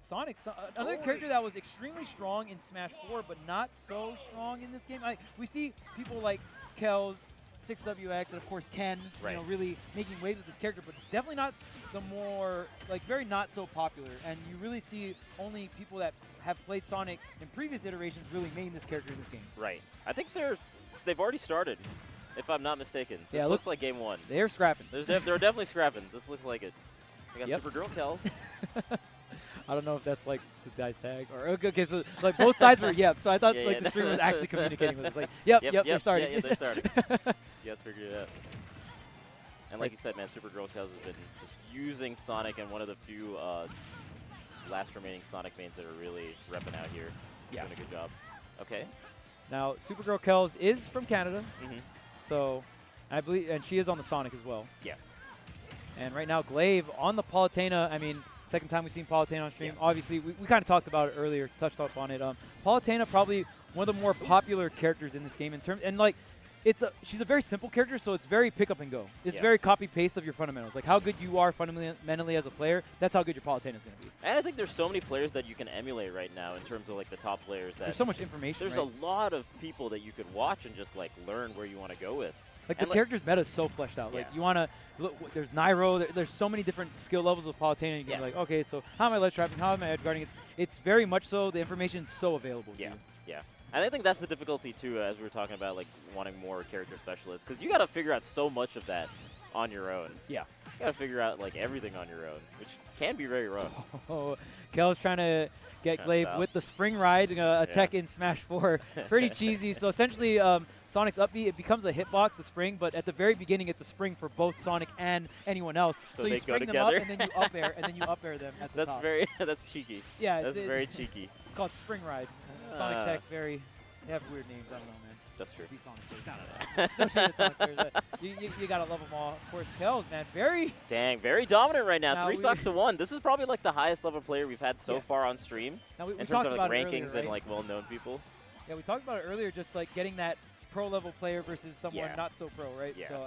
Sonic, another character that was extremely strong in Smash 4, but not so strong in this game. We see people like Kels, 6WX, and of course Ken, really making waves with this character, but definitely not the more, very not so popular. And you really see only people that have played Sonic in previous iterations really main this character in this game. Right. I think they've already started, if I'm not mistaken. This Yeah, looks like game 1. They're scrapping. They're definitely scrapping. This looks like it. We got SuperGirlKels. I don't know if that's like the guy's tag or okay, so like both sides were yep. So I thought the stream was actually communicating with us. Like yep, they're starting. Yeah, they're starting. You guys figured it out. And like you said, man, SuperGirlKels has been just using Sonic and one of the few last remaining Sonic mains that are really repping out here. Yeah. Doing a good job. Okay. Now SuperGirlKels is from Canada, Mm-hmm. so I believe, and she is on the Sonic as well. Yeah. And right now Glaive on the Palutena. I mean, second time we've seen Palutena on stream. Yeah. Obviously, we kind of talked about it earlier, touched up on it. Palutena probably one of the more popular characters in this game in terms, and she's a very simple character, so it's very pick up and go. It's very copy paste of your fundamentals. Like how good you are fundamentally as a player, that's how good your Palutena is going to be. And I think there's so many players that you can emulate right now in terms of like the top players. That There's so much information. There's a lot of people that you could watch and just like learn where you want to go with. Like the character's meta is so fleshed out. Yeah. Like you want to look. There's Nairo. There's so many different skill levels of Palutena. You can be like, okay, so how am I ledge trapping? How am I edge guarding? It's very much so. The information's so available. Yeah. To you. Yeah. And I think that's the difficulty too, as we were talking about, like wanting more character specialists, because you got to figure out so much of that on your own. Yeah. You got to figure out like everything on your own, which can be very rough. Oh, Kel's trying to get Glaive with the spring ride attack in Smash 4. Pretty cheesy. So essentially, Sonic's up B, it becomes a hitbox, the spring, but at the very beginning, it's a spring for both Sonic and anyone else. So you they spring go them up, together? and then you up air, and then you up air them at the top. That's cheeky. Yeah, that's very cheeky. It's called Spring Ride. Sonic Tech, they have weird names. I don't know, man. That's true. Be Sonic players. No shade at Sonic players. You gotta love them all. Of course, Kels, man, very dominant right now. Now 3 stocks to 1. This is probably like the highest level player we've had so far on stream. Now, we in terms talked of about like it earlier, rankings right? and like well-known people. Yeah, we talked about it earlier, just like getting that pro level player versus someone not so pro, right? Yeah. So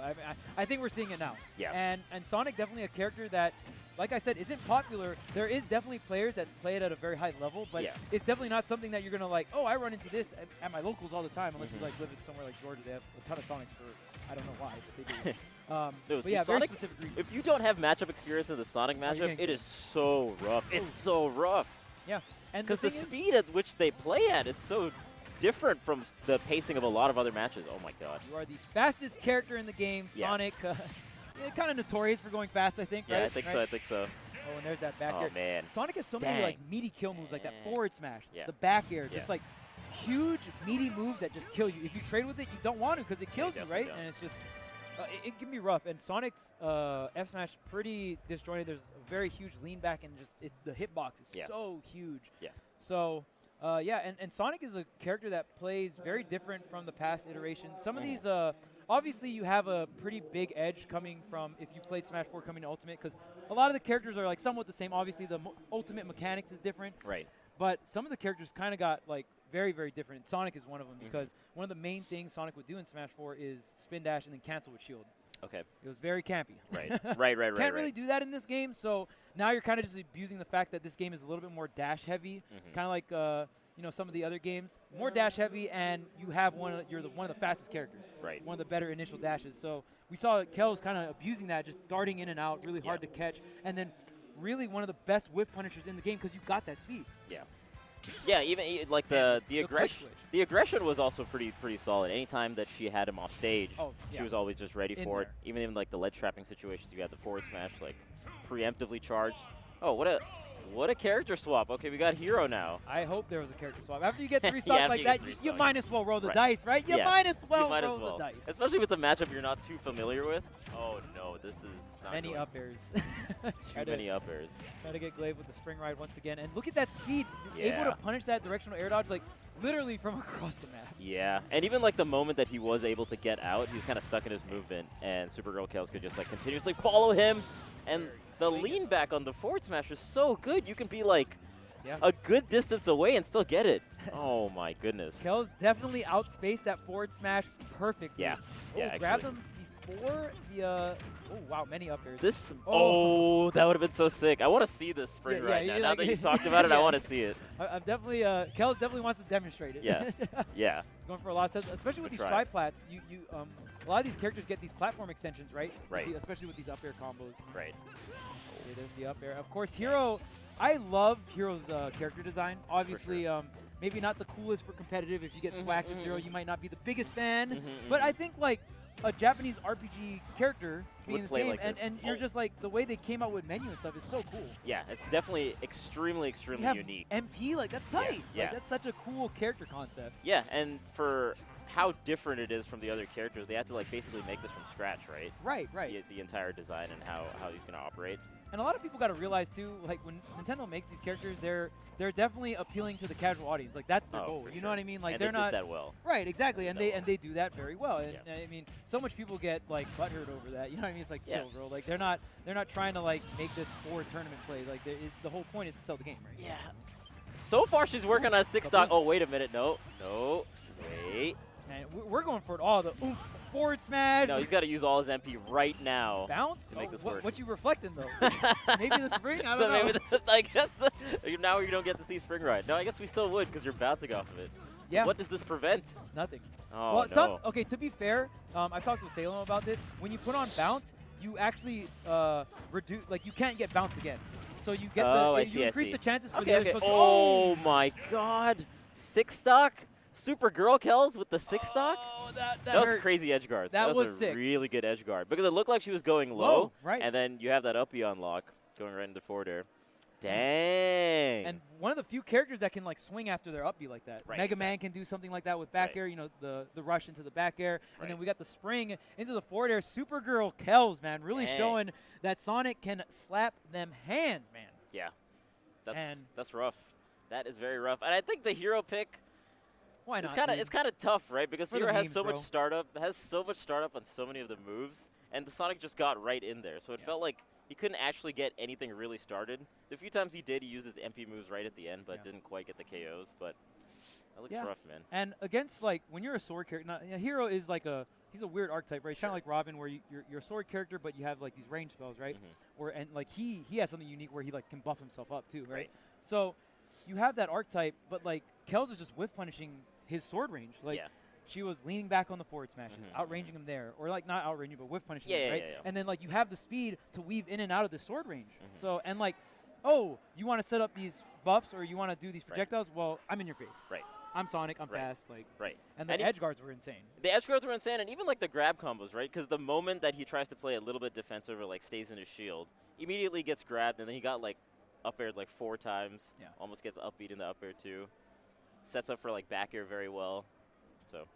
I think we're seeing it now. Yeah. And Sonic definitely a character that, like I said, isn't popular. There is definitely players that play it at a very high level, but it's definitely not something that you're gonna like. Oh, I run into this at my locals all the time, unless you like live in somewhere like Georgia. They have a ton of Sonics for I don't know why, but they do. Dude, but yeah, Sonic, very specific reason. if you don't have matchup experience in the Sonic matchup, it is so rough. It's so rough. Yeah, and because the speed at which they play at is so different from the pacing of a lot of other matches. Oh my god. You are the fastest character in the game, Sonic. Kind of notorious for going fast, I think. Yeah, right? I think so. I think so. Oh, and there's that back air. Oh man. Sonic has so many like meaty kill moves, like that forward smash, Yeah. the back air, just like huge meaty moves that just kill you. If you trade with it, you don't want to because it kills you, right? don't. And it's just it can be rough. And Sonic's F smash pretty disjointed. There's a very huge lean back, and just the hitbox is so huge. Yeah. So. And Sonic is a character that plays very different from the past iterations. Some of these, obviously you have a pretty big edge coming from if you played Smash 4 coming to Ultimate, because a lot of the characters are like somewhat the same. Obviously the Ultimate mechanics is different. Right. But some of the characters kind of got like very, very different. Sonic is one of them because one of the main things Sonic would do in Smash 4 is spin dash and then cancel with shield. Okay. It was very campy. Right. Can't really do that in this game, so now you're kind of just abusing the fact that this game is a little bit more dash heavy, kind of like some of the other games, more dash heavy, and you have one of the fastest characters, one of the better initial dashes. So we saw Kels kind of abusing that, just darting in and out, really hard to catch, and then really one of the best whiff punishers in the game because you got that speed. Yeah, even like the aggression was also pretty solid. Anytime that she had him off stage, she was always just ready for it. Even in like the ledge trapping situations, you had the forward smash like preemptively charged. Oh, what a character swap. Okay, we got Hero now. I hope there was a character swap. After you get 3 stocks like that, you might as well roll the dice, right? You might as well roll the dice. Especially with a matchup you're not too familiar with. Oh no, this is not many up airs. Too many up airs. Try to get Glaive with the spring ride once again. And look at that speed. You're able to punish that directional air dodge like literally from across the map. Yeah, and even like the moment that he was able to get out, he was kind of stuck in his movement, and SuperGirlKels could just like continuously follow him. And the lean back on the forward smash is so good. You can be like a good distance away and still get it. Oh my goodness. Kels definitely outspaced that forward smash perfectly. Yeah. Oh, grabbed him for the, oh wow, many up airs. This, oh, that would have been so sick. I want to see this spring right now. Now that you talked about it, I want to see it. I'm definitely, Kels definitely wants to demonstrate it. Yeah, yeah. Going for a lot of sets, especially with these tri-plats. A lot of these characters get these platform extensions, right? Right. Especially with these up air combos. Right. Okay, there's the up air. Of course, Hero, I love Hero's character design. Obviously, maybe not the coolest for competitive. If you get whacked with Zero, you might not be the biggest fan. But I think, like, a Japanese RPG character being in this game, like and you're just like, the way they came out with menu and stuff is so cool. Yeah, it's definitely extremely unique. MP, like, that's tight. Yeah. Like, that's such a cool character concept. Yeah, and for how different it is from the other characters, they had to, like, basically make this from scratch, right? Right. The entire design and how he's going to operate. And a lot of people got to realize, too, like, when Nintendo makes these characters, they're definitely appealing to the casual audience. Like, that's their goal. You know what I mean? Like, and they're not did that well. Right, exactly. And they do that very well. And I mean, so much people get like butthurt over that. You know what I mean? It's like, chill, bro. Like, they're not trying to like make this for tournament play. Like, the whole point is to sell the game, right? Yeah. So far, she's working on 6-stock. Oh, wait a minute. No. Wait. Man, we're going for it all. The forward smash. No, he's got to use all his MP right now. Bounce? To make this work. What you reflecting, though? Maybe the spring? I don't know. Maybe I guess now you don't get to see spring ride. No, I guess we still would because you're bouncing off of it. So what does this prevent? Nothing. Oh, well, no. Okay, to be fair, I've talked with Salem about this. When you put on bounce, you actually reduce, like, you can't get bounce again. So you get you increase the chances for the other supposed to. Oh my God. 6-stock? SuperGirlKels with the 6-stock? Oh, that was a crazy edge guard. That was a sick. really good edge guard because it looked like she was going low, right? And then you have that uppy unlock going right into forward air. Dang. And one of the few characters that can like swing after their uppy like that. Right, Mega Man can do something like that with back air, you know, the rush into the back air. And then we got the spring into the forward air. SuperGirlKels, man, really showing that Sonic can slap them hands, man. Yeah. That's rough. That is very rough. And I think the hero pick, why not? It's kind of tough, right? Because Hero has so much startup, on so many of the moves, and the Sonic just got right in there. So it felt like he couldn't actually get anything really started. The few times he did, he used his MP moves right at the end, but didn't quite get the KOs. But that looks rough, man. And against, like, when you're a sword character, Hero is like he's a weird archetype, right? He's kind of like Robin, where you're a sword character, but you have like these range spells, right? And like he has something unique where he like can buff himself up too, right? So you have that archetype, but like Kels is just whiff punishing his sword range. Like she was leaning back on the forward smashes, outranging him there, or like not outranging, but whiff punishing him, right? And then like you have the speed to weave in and out of the sword range. So and like, oh, you want to set up these buffs or you want to do these projectiles? Well, I'm in your face. Right. I'm Sonic. I'm fast. Like. And the and edge guards were insane. The edge guards were insane, and even like the grab combos, right? Because the moment that he tries to play a little bit defensive or like stays in his shield, immediately gets grabbed, and then he got like up aired like 4 times. Yeah. Almost gets upbeat in the up air too. Sets up for like back air very well. So.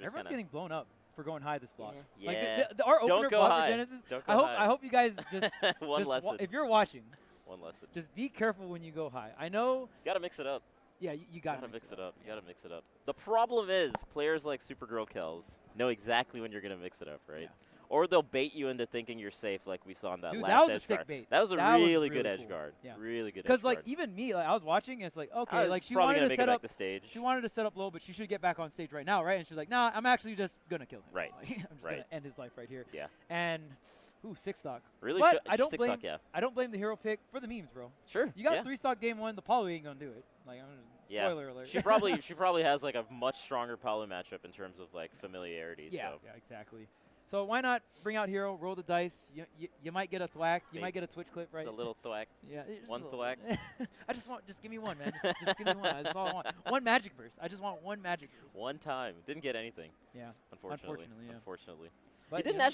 Everyone's getting blown up for going high this block. Yeah. Like our opener block for Genesis. I hope you guys just one lesson. If you're watching, one lesson. Just be careful when you go high. I know. You gotta mix it up. Yeah, you gotta mix it up. You gotta mix it up. The problem is players like SuperGirlKels know exactly when you're gonna mix it up, right? Yeah. Or they'll bait you into thinking you're safe, like we saw in that last edge guard. Bait. That was a really good edge guard. Yeah. Really good. Because like even me, like, I was watching, and it's like okay, like she wanted to set up the stage. She wanted to set up low, but she should get back on stage right now, right? And she's like, nah, I'm actually just gonna kill him. Right. Like, I'm just gonna end his life right here. Yeah. And. Ooh, 6-stock. Really? But I don't 6-stock, I don't blame the hero pick for the memes, bro. Sure. You got 3-stock game 1. The Palu ain't gonna do it. Like, spoiler alert. She probably has like a much stronger Palu matchup in terms of like familiarity. Yeah. Yeah, exactly. So why not bring out hero, roll the dice? You might get a thwack. You might get a Twitch clip, right? Just a little thwack. Yeah. One thwack. just give me one, man. Just give me one. That's all I want. One magic burst. I just want one magic burst. One time. Didn't get anything. Yeah. Unfortunately. Yeah. Unfortunately. But he didn't actually.